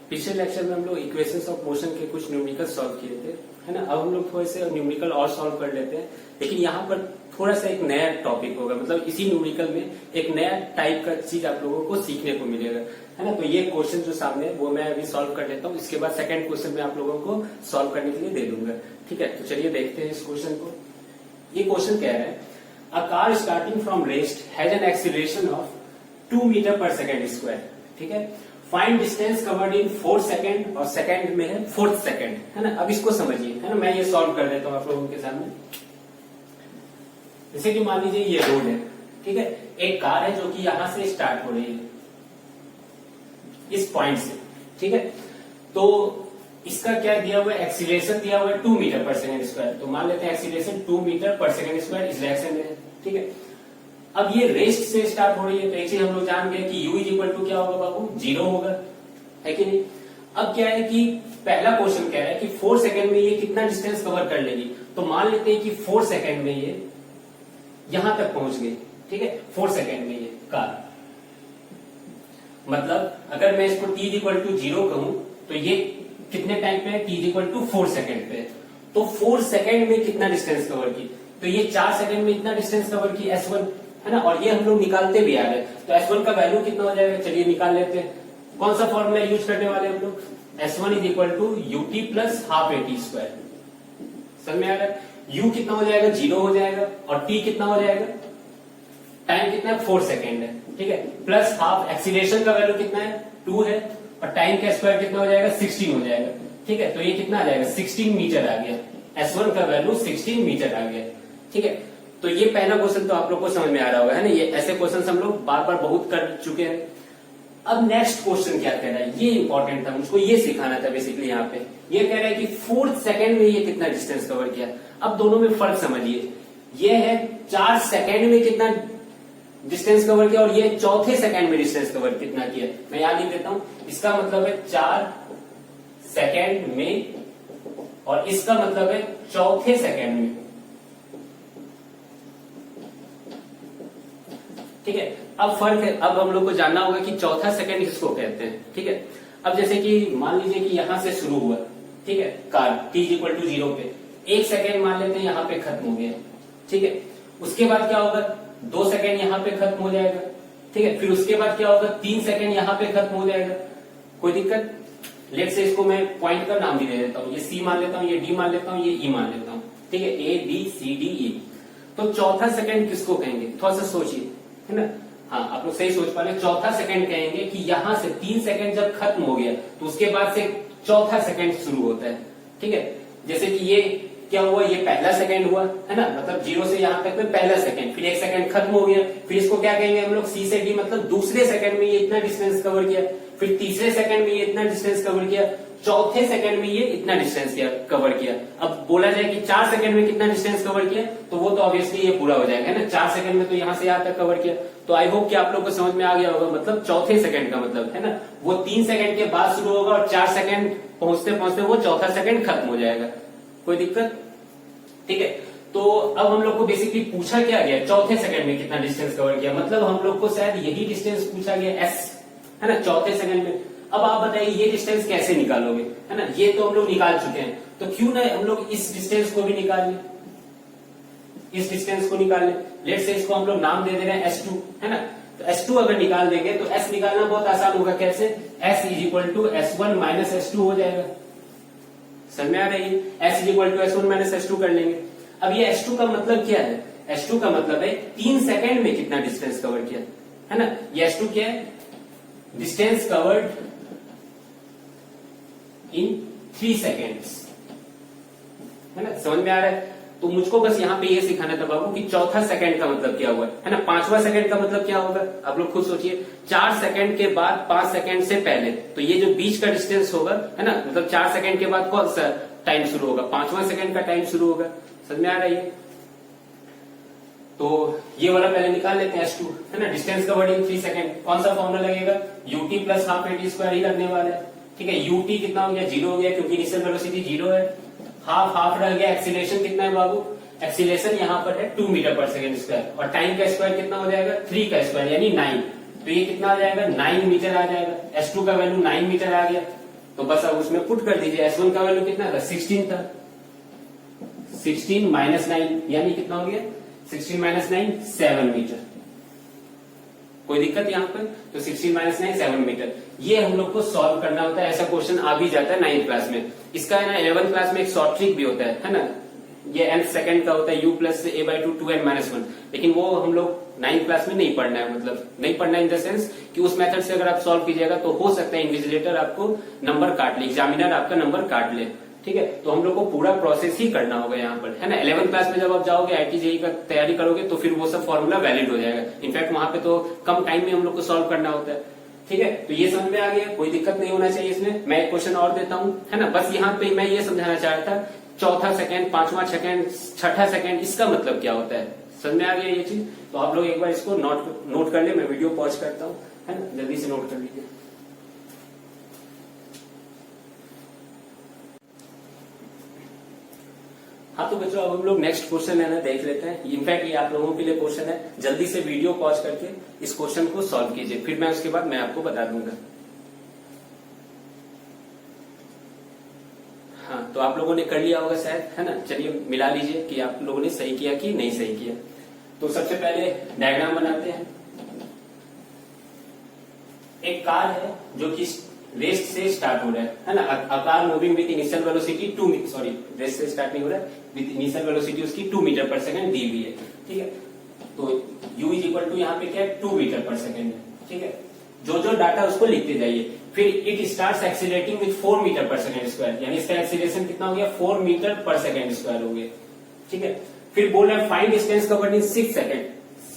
पिछले लेक्चर में हम लोग इक्वेशंस ऑफ मोशन के कुछ न्यूमेरिकल सॉल्व किए थे, है ना। अब हम लोग थोड़े से न्यूमेरिकल और सॉल्व कर लेते हैं, लेकिन यहाँ पर थोड़ा सा एक नया टॉपिक होगा, मतलब इसी न्यूमेरिकल में एक नया टाइप का चीज आप लोगों को सीखने को मिलेगा, है ना। तो ये क्वेश्चन जो सामने है वो मैं अभी सॉल्व कर लेता हूँ, इसके बाद सेकंड क्वेश्चन मैं आप लोगों को सॉल्व करने के लिए दे दूंगा, ठीक है। तो चलिए देखते हैं इस क्वेश्चन को। ये क्वेश्चन कह रहा है a car starting from rest has an acceleration of 2 metre पर सेकेंड स्क्वायर, ठीक है। Find distance covered in 4 second और सेकेंड में है 4th सेकेंड, है ना। अब इसको समझिए, है ना। मैं ये सॉल्व कर देता हूँ आप लोगों के सामने। जैसे कि मान लीजिए ये रोड है, ठीक है। एक कार है जो कि यहां से स्टार्ट हो रही है इस पॉइंट से, ठीक है। तो इसका क्या दिया हुआ है, एक्सीलरेशन दिया हुआ है 2 मीटर पर सेकेंड स्क्वायर। तो मान लेते हैं एक्सीलरेशन 2 मीटर पर सेकेंड स्क्वायर इस डायरेक्शन में है, ठीक है। अब ये रेस्ट से स्टार्ट हो रही है, तो एक चीज हम लोग जान गए कि u इज इक्वल टू क्या होगा बाबू, 0 होगा, है कि नहीं। अब क्या है कि पहला क्वेश्चन कह रहा है कि 4 सेकंड में ये कितना डिस्टेंस कवर कर लेगी। तो मान लेते हैं कि 4 सेकंड में ये यहां तक पहुंच गई, ठीक है। 4 सेकंड में ये कार, मतलब अगर मैं इसको t इक्वल टू 0 कहूं तो ये कितने टाइम पे है, t इक्वल टू 4 सेकंड पे है। तो 4 सेकंड में कितना डिस्टेंस कवर की, तो ये 4 सेकंड में इतना डिस्टेंस कवर की S1, है ना। और ये हम लोग निकालते भी आ रहे हैं, तो S1 का वैल्यू कितना हो जाएगा, चलिए निकाल लेते हैं। कौन सा फॉर्मूला यूज करने वाले हम लोग, S1 is equal to ut plus half AT square. समझ में आ रहा है। u कितना हो जाएगा, 0 हो जाएगा, और t कितना हो जाएगा, टाइम कितना है 4 सेकेंड है, ठीक है। प्लस हाफ एक्सीलरेशन का वैल्यू कितना है 2 है, और टाइम का स्क्वायर कितना हो जाएगा 16 हो जाएगा, ठीक है। तो ये कितना आ जाएगा 16 मीटर आ गया, S1 का वैल्यू 16 मीटर आ गया, ठीक है। तो ये पहला क्वेश्चन तो आप लोग को समझ में आ रहा होगा, है ना। ये ऐसे क्वेश्चन हम लोग बार बार बहुत कर चुके हैं। अब नेक्स्ट क्वेश्चन क्या कह रहा है, ये इंपॉर्टेंट था, मुझको ये सिखाना था बेसिकली। यहाँ पे ये कह रहा है कि 4th सेकेंड में ये कितना डिस्टेंस कवर किया। अब दोनों में फर्क समझिए, ये है 4 सेकेंड में कितना डिस्टेंस कवर किया, और ये 4थे सेकेंड में डिस्टेंस कवर कितना किया। मैं याद लिख देता हूं, इसका मतलब है 4 सेकेंड में, और इसका मतलब है 4थे सेकेंड में, ठीक है। अब फर्क है, अब हम लोग को जानना होगा कि चौथा सेकंड किसको कहते हैं, ठीक है। अब जैसे कि मान लीजिए कि यहां से शुरू हुआ, ठीक है, कार t इक्वल टू 0 पे 1 सेकेंड मान लेते हैं यहां पे खत्म हो गया, ठीक है। उसके बाद क्या होगा, 2 सेकेंड यहां पे खत्म हो जाएगा, ठीक है। फिर उसके बाद क्या होगा, 3 सेकेंड यहां पे खत्म हो जाएगा, कोई दिक्कत। लेट से इसको मैं पॉइंट का नाम भी दे देता हूँ, ये C मान लेता हूँ, ये D मान लेता हूँ, ये E मान लेता हूँ, ठीक है, A B C D E। तो चौथा सेकेंड किसको कहेंगे, थोड़ा सा सोचिए, है ना। हाँ, आप लोग सही सोच पा रहे। चौथा सेकंड कहेंगे कि यहां से 3 सेकंड जब खत्म हो गया तो उसके बाद से चौथा सेकंड शुरू होता है, ठीक है। जैसे कि ये क्या हुआ, ये पहला सेकंड हुआ, है ना, मतलब 0 से यहां तक में पहला सेकंड, फिर 1 सेकंड खत्म हो गया, फिर इसको क्या कहेंगे हम लोग, C से D, मतलब दूसरे सेकंड में ये इतना डिस्टेंस कवर किया, फिर तीसरे सेकंड में ये इतना डिस्टेंस कवर किया, चौथे सेकंड में ये इतना डिस्टेंस कवर किया। अब बोला जाए कि 4 सेकंड में कितना डिस्टेंस कवर किया, तो वो तो ऑब्वियसली ये पूरा हो जाएगा, है ना। 4 सेकंड में तो यहां से यहां तक कवर किया। तो आई होप कि आप लोग को समझ में आ गया होगा, मतलब चौथे सेकंड का मतलब, है ना, वो 3 सेकंड के बाद शुरू होगा, और 4 सेकंड पहुंचते पहुंचते वो चौथा सेकंड खत्म हो जाएगा, कोई दिक्कत, ठीक है। तो अब हम लोग को बेसिकली पूछा क्या गया, चौथे सेकंड में कितना डिस्टेंस कवर किया, मतलब हम लोग को शायद यही डिस्टेंस पूछा गया S, है ना, चौथे सेकंड में। अब आप बताइए ये डिस्टेंस कैसे निकालोगे, है ना। ये तो हम लोग निकाल चुके हैं, तो क्यों ना हम लोग इस डिस्टेंस को भी निकाल लें, इस डिस्टेंस को निकाल लें। लेट से इसको हम लोग नाम दे दे रहे हैं S2, है ना। तो S2 अगर निकाल देंगे तो S निकालना बहुत आसान होगा, कैसे, S is equal to S1 minus S2 हो जाएगा। समझ में आ रही है, S is equal to S1 minus S2 कर लेंगे। अब ये S2 का मतलब क्या है, S2 का मतलब है 3 सेकंड में कितना डिस्टेंस कवर किया, है ना। ये S2 क्या है, डिस्टेंस कवर्ड इन 3 सेकेंड्स, है ना। समझ में आ रहा है। तो मुझको बस यहाँ पे ये सिखाना था बाबू कि चौथा सेकंड का मतलब क्या हुआ, है ना। 5वां सेकंड का मतलब क्या होगा, आप लोग खुद सोचिए। 4 सेकंड के बाद 5 सेकंड से पहले, तो ये जो बीच का डिस्टेंस होगा, है ना, मतलब 4 सेकंड के बाद कौन सा टाइम शुरू होगा, 5वां सेकंड का टाइम शुरू होगा। समझ में आ रही है। तो ये वाला पहले निकाल लेते हैं S2, है ना, डिस्टेंस कवर्ड इन 3 सेकंड। कौन सा फॉर्मूला लगेगा, ut plus half AT square ही लगने वाला है, ठीक है। ut कितना हो गया, 0 हो गया, क्योंकि इनिशियल वेलोसिटी 0 है। हाफ हाफ रह गया, एक्सीलरेशन कितना है बाबू, एक्सीलरेशन यहाँ पर है 2 मीटर पर सेकेंड स्क्वायर, और टाइम का स्क्वायर कितना हो जाएगा, 3 का स्क्वायर यानी 9। तो ये कितना आ जाएगा, 9 मीटर आ जाएगा। S2 का वैल्यू 9 मीटर आ गया, तो बस अब उसमें पुट कर दीजिए। S1 का वैल्यू कितना था, 16 था। 16 माइनस 9 यानी कितना हो गया, 16 माइनस 9 7 मीटर। कोई दिक्कत यहाँ पे? तो 16 माइनस 9 7 मीटर। ये हम लोग को सॉल्व करना होता है। ऐसा क्वेश्चन आ भी जाता है 9th क्लास में। इसका है ना 11th क्लास में एक शॉर्ट ट्रिक भी होता है ना, ये n सेकंड का होता है, u plus a by 2 2n minus 1। लेकिन वो हम लोग 9th क्लास में नहीं पढ़ना है, मतलब नहीं पढ़ना इन द सेंस कि उस मेथड से अगर आप सॉल्व कीजिएगा तो हो सकता है इन्विजिलेटर आपको नंबर काट ले, एग्जामिनर आपका नंबर काट ले। ठीक है, तो हम लोग को पूरा प्रोसेस ही करना होगा यहाँ पर, है ना। 11th क्लास में जब आप जाओगे IIT JEE का तैयारी करोगे तो फिर वो सब फॉर्मूला वैलिड हो जाएगा। इनफैक्ट वहां पे तो कम टाइम में हम लोग को सॉल्व करना होता है। ठीक है, तो ये समझ में आ गया, कोई दिक्कत नहीं होना चाहिए इसमें। मैं एक क्वेश्चन और देता हूँ, है ना। बस यहाँ पे मैं ये समझाना चाह रहा था, चौथा सेकंड, पांचवा सेकंड, छठा सेकंड, इसका मतलब क्या होता है, समझ में आ गया ये चीज। तो आप लोग एक बार इसको नोट कर ले, मैं वीडियो पॉज करता हूँ, है ना, जल्दी से नोट कर लीजिए। हाँ तो बच्चों, अब हम लोग नेक्स्ट क्वेश्चन है ना देख लेते हैं। इनफैक्ट ये आप लोगों के लिए क्वेश्चन है, जल्दी से वीडियो पॉज करके इस क्वेश्चन को सॉल्व कीजिए, फिर मैं उसके बाद मैं आपको बता दूंगा। हाँ तो आप लोगों ने कर लिया होगा शायद, है ना। चलिए मिला लीजिए कि आप लोगों ने सही किया कि नहीं सही किया। तो सबसे पहले डायग्राम बनाते हैं। एक कार है जो कि रेस्ट से स्टार्ट हो रहा है ना। A car moving with initial velocity 2, sorry rest से स्टार्ट नहीं हो रहा है, विद इनिशियल वेलोसिटी उसकी 2 मीटर पर सेकंड दी हुई है। ठीक है, तो u इज इक्वल टू यहाँ पे क्या है, 2 मीटर पर सेकंड है। ठीक है, जो जो डाटा उसको लिखते जाइए। फिर it starts accelerating with 4 metre पर सेकंड स्क्वायर, यानी इसका एक्सीलरेशन कितना हो गया, 4 मीटर पर सेकंड स्क्वायर हो गया। ठीक है, फिर बोल रहे हैं find distance covered in 6 second.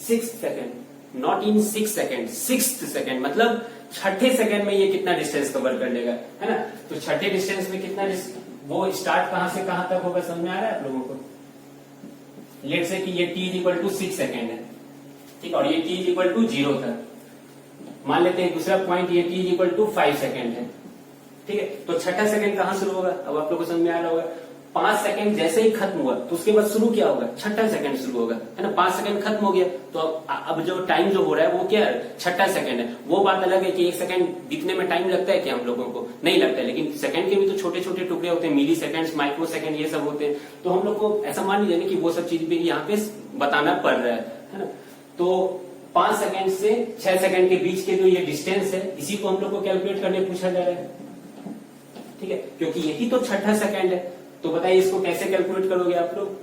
6 second, not in 6 second, 6th second, मतलब छठे सेकंड में ये कितना डिस्टेंस कवर कर लेगा, है ना। तो छठे डिस्टेंस में कितना वो स्टार्ट कहां से कहां तक होगा, समझ में आ रहा है आप लोगों को। लेट से कि ये t is equal to 6 second है, ठीक, और ये t इज इक्वल टू 0 था। मान लेते हैं दूसरा पॉइंट, ये t is equal to 5 second है। ठीक है, तो छठा सेकंड कहां शुरू होगा, अब आप लोग को समझ में आ रहा होगा। 5 सेकंड जैसे ही खत्म हुआ तो उसके बाद शुरू क्या होगा, छठा सेकंड शुरू होगा, है ना। 5 सेकंड खत्म हो गया तो अब जो टाइम जो हो रहा है वो क्या है, छठा सेकंड है। वो बात अलग है कि 1 सेकंड दिखने में टाइम लगता है क्या हम लोगों को, नहीं लगता है, लेकिन सेकंड के भी तो छोटे छोटे टुकड़े होते हैं, मिली सेकंड, माइक्रो सेकंड, ये सब होते हैं। तो हम लोग को ऐसा मान लीजिए कि वो सब चीज भी यहाँ पे बताना पड़ रहा है ना। तो 5 सेकंड से 6 सेकंड के बीच के जो ये डिस्टेंस है, इसी को हम लोग को कैलकुलेट करने पूछा जा रहा है। ठीक है, क्योंकि यही तो छठा सेकंड है। तो बताइए इसको कैसे कैलकुलेट करोगे आप लोग।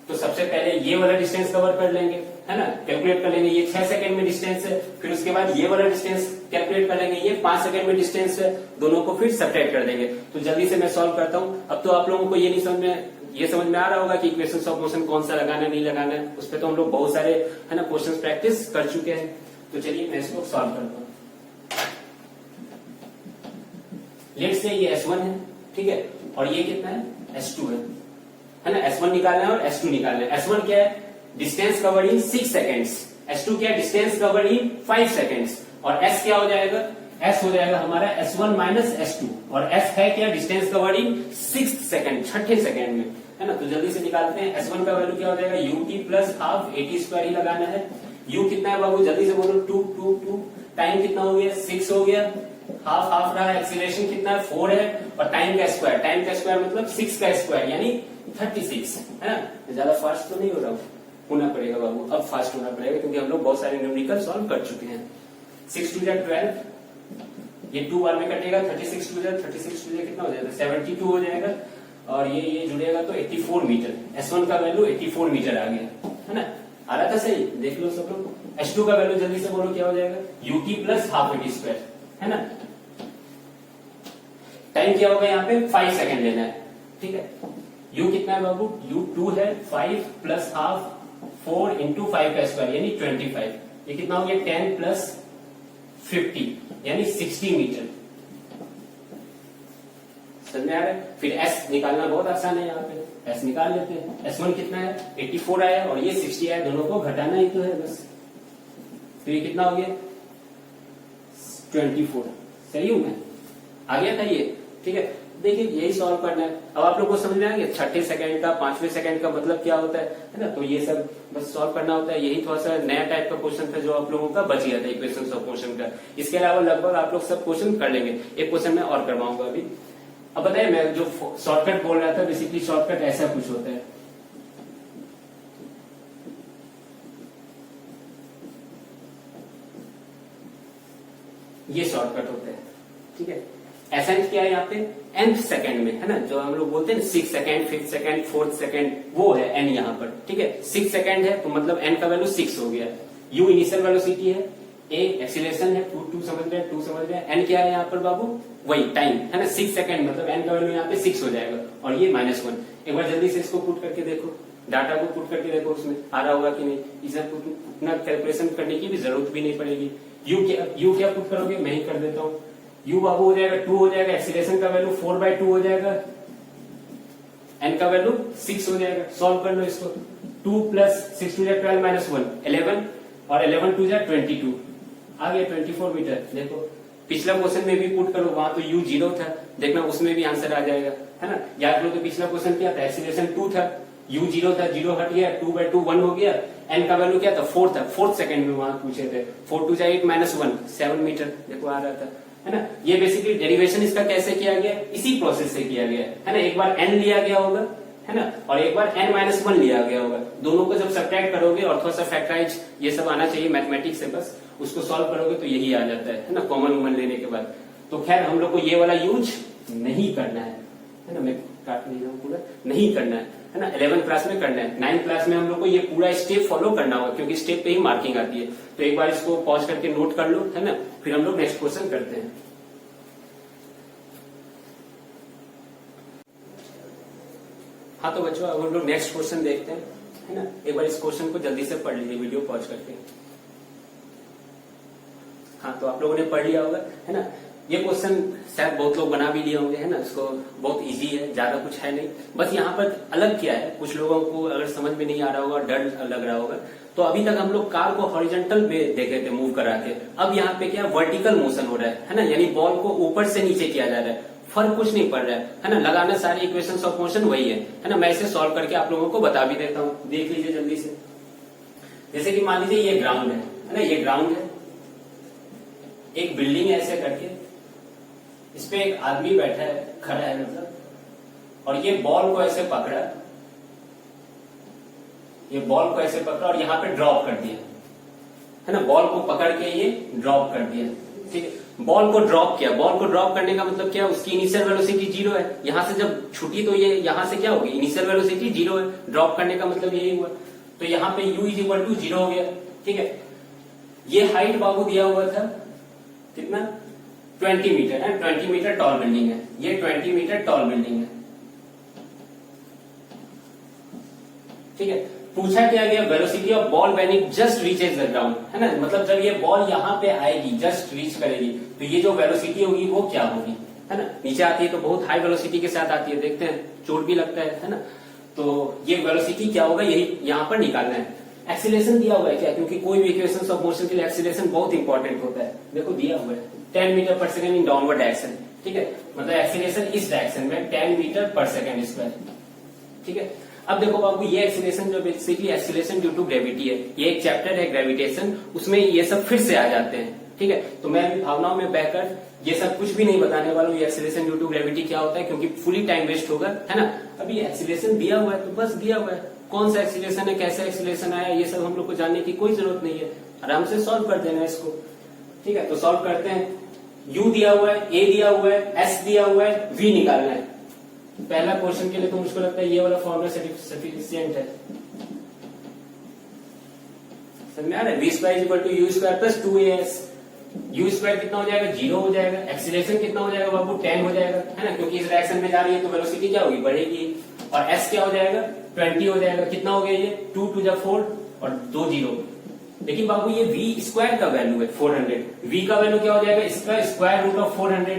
तो सबसे पहले ये वाला डिस्टेंस कवर कर लेंगे, है ना, कैलकुलेट कर लेंगे। ये 6 सेकंड में डिस्टेंस है, फिर उसके बाद ये वाला डिस्टेंस कैलकुलेट कर लेंगे, ये 5 सेकंड में डिस्टेंस है, दोनों को फिर सब्ट्रैक्ट कर देंगे। तो जल्दी से मैं सॉल्व करता हूं। अब तो आप लोगों को ये नहीं समझ में, ये समझ में आ रहा होगा कि इक्वेशंस ऑफ मोशन कौन सा लगाना है, नहीं लगाना है। उस पर तो हम लोग बहुत सारे, है ना, क्वेश्चन प्रैक्टिस कर चुके हैं। तो चलिए मैं इसको सॉल्व करता हूँ। लेट से ये S1 है, ठीक है, और ये कितना है, S2 है ना। S1 निकालना है और S2 निकालना है। S1 क्या है, डिस्टेंस कवर्ड इन 6 सेकेंड्स। S2 क्या है, डिस्टेंस कवर्ड इन 5 सेकेंड्स। और S क्या हो जाएगा, S हो जाएगा हमारा S1 माइनस S2, और S है क्या, डिस्टेंस कवर्ड इन 6th सेकेंड, छठे सेकेंड में, है ना। तो जल्दी से निकालते हैं। S1 का वैल्यू क्या हो जाएगा, ut plus half AT square ही लगाना है। U कितना है बाबू, जल्दी से बोलो, 2। टाइम कितना हो गया, 6 हो गया, हाफ हाफ रहा, एक्सीलरेशन कितना है, 4 है, और टाइम का स्क्वायर मतलब 6 का स्क्वायर यानी 36, है ना। ज्यादा फास्ट तो नहीं हो रहा होना पड़ेगा बाबू, अब फास्ट होना पड़ेगा क्योंकि हम लोग बहुत सारे न्यूमेरिकल सॉल्व कर चुके हैं। 6 2 12, ये 2 बार में कटेगा, 36 2 कितना हो जाएगा, 72 हो जाएगा, और ये जुड़ेगा तो 84 मीटर। S1 का वैल्यू 84 मीटर आ गया, है ना। आ रहा था सही, देख लो सब लोग। S2 का वैल्यू जल्दी से बोलो क्या हो जाएगा, ut plus half AT square, है ना। टाइम क्या होगा यहाँ पे, 5 सेकंड लेना है, ठीक है। u कितना है बाबू, u 2 है, 5 प्लस हाफ 4 इंटू 5 का स्क्वायर यानी 25। ये कितना हो गया, 10 प्लस 50 यानी 60 मीटर। समझ में आ रहा है। फिर S निकालना बहुत आसान है, यहाँ पे S निकाल लेते हैं। S1 कितना है, 84 आया, और ये 60 आया, दोनों को घटाना ही तो है बस। तो ये कितना हो गया, 24। सही हूं मैं, आ गया था ये, ठीक है। देखिए यही सॉल्व करना है। अब आप लोग को समझ में आ गया छठे सेकंड का, पांचवें सेकंड का मतलब क्या होता है ना। तो ये सब बस सॉल्व करना होता है। यही थोड़ा सा नया टाइप का क्वेश्चन था जो आप लोगों का बच गया था इक्वेशन ऑफ मोशन का। इसके अलावा लगभग आप लोग सब क्वेश्चन कर लेंगे। एक क्वेश्चन मैं और करवाऊंगा अभी। अब बताइए, मैं जो शॉर्टकट बोल रहा था, बेसिकली शॉर्टकट ऐसा कुछ होता है। ये शॉर्टकट होता है, ठीक है। एसेंट क्या है यहाँ पे, nth सेकंड में, है ना, जो हम लोग बोलते हैं 6 second, 5th second, 4th second, वो है n यहाँ पर, ठीक है। 6 सेकंड है तो मतलब n का वैल्यू 6 हो गया। u इनिशियल वेलोसिटी है, a एक्सीलरेशन है, 2 समझ रहे हैं, 2 समझ रहे हैं। n क्या है यहाँ पर बाबू, वही टाइम, है ना, 6 सेकंड मतलब n का वैल्यू यहाँ पे 6 हो जाएगा और ये -1। एक बार जल्दी से इसको पुट करके देखो, डाटा को पुट करके देखो, उसमें आ रहा होगा कि नहीं। इसे उतना कैलकुलेशन करने की भी जरूरत भी नहीं पड़ेगी। u क्या पुट करोगे, मैं ही कर देता हूँ। u बाबू हो जाएगा 2 हो जाएगा, एक्सीलरेशन का वैल्यू 4/2 हो जाएगा, n का वैल्यू 6 हो जाएगा। सॉल्व कर लो इसको। 2 + 6 × 12 - 1 11 और 11 × 2 = 22 आ गया 24 मीटर। देखो पिछला क्वेश्चन में भी पुट करो, वहां तो u 0 था, देखना उसमें भी आंसर आ जाएगा, है ना। याद करो तो पिछला क्वेश्चन क्या था, एक्सीलरेशन 2 था, u 0 था, 0 हट गया, 2/2 1 हो गया, n का वैल्यू क्या था 4 था, 4th सेकंड में वहां पूछे थे। 4 × 2 = 8 - 1 7 मीटर, देखो आ रहा था, है ना। ये बेसिकली डेरिवेशन इसका कैसे किया गया, इसी प्रोसेस से किया गया, है ना। एक बार n लिया गया होगा, है ना, और एक बार n-1 लिया गया होगा। दोनों को जब सब्ट्रैक्ट करोगे और थोड़ा सा फैक्टराइज ये सब आना चाहिए मैथमेटिक्स से, बस उसको सॉल्व करोगे तो यही आ जाता है ना, कॉमन वुमन लेने के बाद। तो खैर हम लोग को ये वाला यूज नहीं करना है ना, मैं काट नहीं रहा हूँ, पूरा नहीं करना है ना। 11th क्लास में करना है, 9th क्लास में हम लोग को ये पूरा स्टेप फॉलो करना होगा, क्योंकि स्टेप पे ही मार्किंग आती है। तो एक बार इसको पॉज करके नोट कर लो, है ना, फिर हम लोग नेक्स्ट क्वेश्चन करते हैं। हाँ तो बच्चों अब हम लोग नेक्स्ट क्वेश्चन देखते हैं, है ना। एक बार इस क्वेश्चन को जल्दी से पढ़ लीजिए वीडियो पॉज करके। हाँ तो आप लोगों ने पढ़ लिया होगा, है ना। ये क्वेश्चन शायद बहुत लोग बना भी लिए होंगे, है ना। इसको बहुत इजी है, ज्यादा कुछ है नहीं। बस यहाँ पर अलग क्या है, कुछ लोगों को अगर समझ में नहीं आ रहा होगा, डर लग रहा होगा, तो अभी तक हम लोग कार को हॉरिजॉन्टल पे देखे थे मूव करा के। अब यहाँ पे क्या वर्टिकल मोशन हो रहा है ना, यानी बॉल को ऊपर से नीचे किया जा रहा है। फर्क कुछ नहीं पड़ रहा है ना, लगाना सारे इक्वेशंस ऑफ मोशन वही है ना। मैं इसे सॉल्व करके आप लोगों को बता भी देता हूँ, देख लीजिए जल्दी से। जैसे कि मान लीजिए ये ग्राउंड है ना, ये ग्राउंड है, एक बिल्डिंग है ऐसे करके, इस पे एक आदमी बैठा है, खड़ा है मतलब, और ये बॉल को ऐसे पकड़ा, ये बॉल को ऐसे पकड़ा और यहाँ पे ड्रॉप कर दिया, है ना। बॉल को पकड़ के ये ड्रॉप कर दिया, ठीक है। बॉल को ड्रॉप किया, बॉल को ड्रॉप करने का मतलब क्या, उसकी इनिशियल वेलोसिटी 0 है। यहां से जब छुटी तो ये यहां से क्या होगी, इनिशियल वेलोसिटी 0 है। ड्रॉप करने का मतलब यही हुआ। तो यहाँ पे u = 0 हो गया, ठीक है। ये हाइट बाबू दिया हुआ था कितना, 20 मीटर है, 20 मीटर टॉल बिल्डिंग है, ये 20 मीटर टॉल बिल्डिंग है, ठीक है। पूछा क्या गया, velocity of ball when it just reaches the ground, है ना। मतलब जब ये बॉल यहाँ पे आएगी, जस्ट रीच करेगी, तो ये जो वेलोसिटी होगी वो क्या होगी, है ना। नीचे आती है तो बहुत हाई वेलोसिटी के साथ आती है, देखते हैं चोट भी लगता है ना। तो ये वेलोसिटी क्या होगा, यही यहाँ पर निकालना है। एक्सीलरेशन दिया हुआ है क्या, क्योंकि कोई भी इक्वेशन ऑफ मोशन के लिए एक्सीलरेशन बहुत इंपॉर्टेंट होता है। देखो दिया हुआ है 10 मीटर पर सेकेंड इन डाउनवर्ड डायरेक्शन, ठीक है। मतलब एक्सीलरेशन इस डायरेक्शन में 10 मीटर पर सेकेंड स्क्वायर, ठीक है। अब देखो बाबू, ये एक्सीलरेशन जो basically acceleration due to gravity है, ये एक चैप्टर है ग्रेविटेशन, उसमें ये सब फिर से आ जाते हैं, ठीक है। तो मैं अभी भावनाओं में बहकर ये सब कुछ भी नहीं बताने वाला हूँ, ये एक्सीलरेशन ड्यू टू ग्रेविटी क्या होता है, क्योंकि फुली टाइम वेस्ट होगा, है ना। अभी ये एक्सीलरेशन दिया हुआ है तो बस दिया हुआ है, कौन सा एक्सीलरेशन है, कैसा एक्सीलरेशन आया, ये सब हम लोग को जानने की कोई जरूरत नहीं है। आराम से सॉल्व कर देना इसको, ठीक है। तो सॉल्व करते हैं। u दिया हुआ है, a दिया हुआ है, s दिया हुआ है, v निकालना है। पहला क्वेश्चन के लिए तो मुझको लगता है ये वाला फॉर्मूला सफिशिएंट है, समझ में आ रहा है। v² = u² + 2as, u² कितना हो जाएगा, 0 हो जाएगा। एक्सीलरेशन कितना हो जाएगा बाबू, 10 हो जाएगा, है ना, क्योंकि इस डायरेक्शन में जा रही है तो वेलोसिटी क्या होगी, बढ़ेगी। और s क्या हो जाएगा, 20 हो जाएगा। कितना हो गया ये, 2 × 2 = 4 और 2 0। लेकिन बाबू ये v² का वैल्यू है 400, v का वैल्यू क्या हो जाएगा, इसका square root of 400।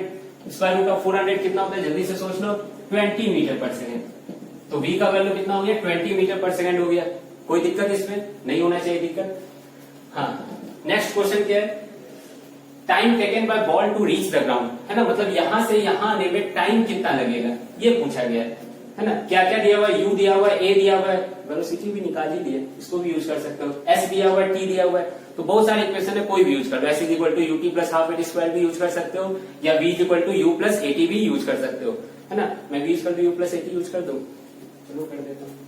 Square root of 400 कितना होता है, जल्दी से सोच लो, 20 मीटर पर सेकेंड। तो v का वैल्यू कितना हो गया, 20 मीटर पर सेकेंड हो गया। कोई दिक्कत इसमें नहीं होना चाहिए दिक्कत। हाँ नेक्स्ट क्वेश्चन क्या है, time taken by ball to reach the ground, है ना, मतलब यहां से यहां आने में टाइम कितना लगेगा ये पूछा गया है ना। क्या क्या दिया हुआ है, यू दिया हुआ है, ए दिया हुआ है, वेलोसिटी भी निकाल ही दिया, इसको भी यूज कर सकते हो, एस दिया हुआ है, टी दिया हुआ है, तो बहुत सारे इक्वेशन है, कोई भी यूज कर लो। S is equal to UT plus half AT square भी यूज कर सकते हो, या V is equal to U plus AT भी यूज कर सकते हो, है ना। मैं V is equal to U plus AT use कर दूं, चलो कर देता हूं।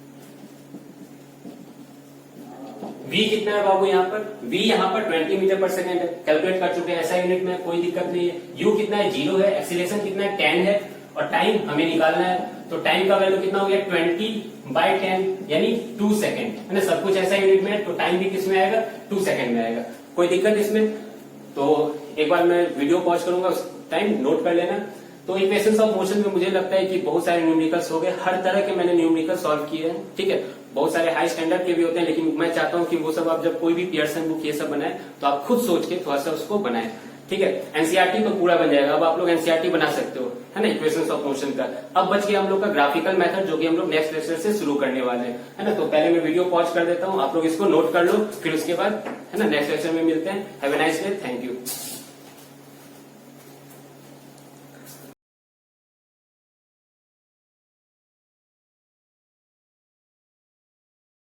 v कितना है बाबू यहाँ पर, v यहाँ पर 20 मीटर पर सेकेंड है, कैलकुलेट कर चुके हैं ऐसा यूनिट में, कोई दिक्कत नहीं है। u कितना है, 0 है, एक्सीलरेशन कितना है, 10 है, और टाइम हमें निकालना है, तो टाइम का वैल्यू कितना हो गया 20/10 यानी 2 सेकेंड, है ना। सब कुछ ऐसा यूनिट में है, तो टाइम भी किस में आएगा, 2 सेकेंड में आएगा। कोई दिक्कत इसमें, तो एक बार मैं वीडियो पॉज करूंगा, उस टाइम नोट कर लेना। तो इक्वेशंस ऑफ मोशन में मुझे लगता है कि बहुत सारे न्यूमेरिकल्स हो गए, हर तरह के मैंने न्यूमेरिकल सॉल्व किए हैं, ठीक है। बहुत सारे हाई स्टैंडर्ड के भी होते हैं, लेकिन मैं चाहता हूं कि वो सब आप जब कोई भी पियर्सन बुक ये सब बनाए तो आप खुद सोच के थोड़ा सा उसको बनाए, ठीक है। एनसीईआरटी तो पूरा बन जाएगा, अब आप लोग एनसीईआरटी बना सकते हो, है ना, इक्वेशंस ऑफ मोशन का। अब बच गया हम लोग का ग्राफिकल मेथड, जो कि हम लोग नेक्स्ट लेक्चर से शुरू करने वाले हैं, है ना। तो पहले मैं वीडियो पॉज कर देता हूँ, आप लोग इसको नोट कर लो, फिर उसके बाद, है ना, नेक्स्ट लेक्चर में मिलते हैं। Have a nice day, thank you.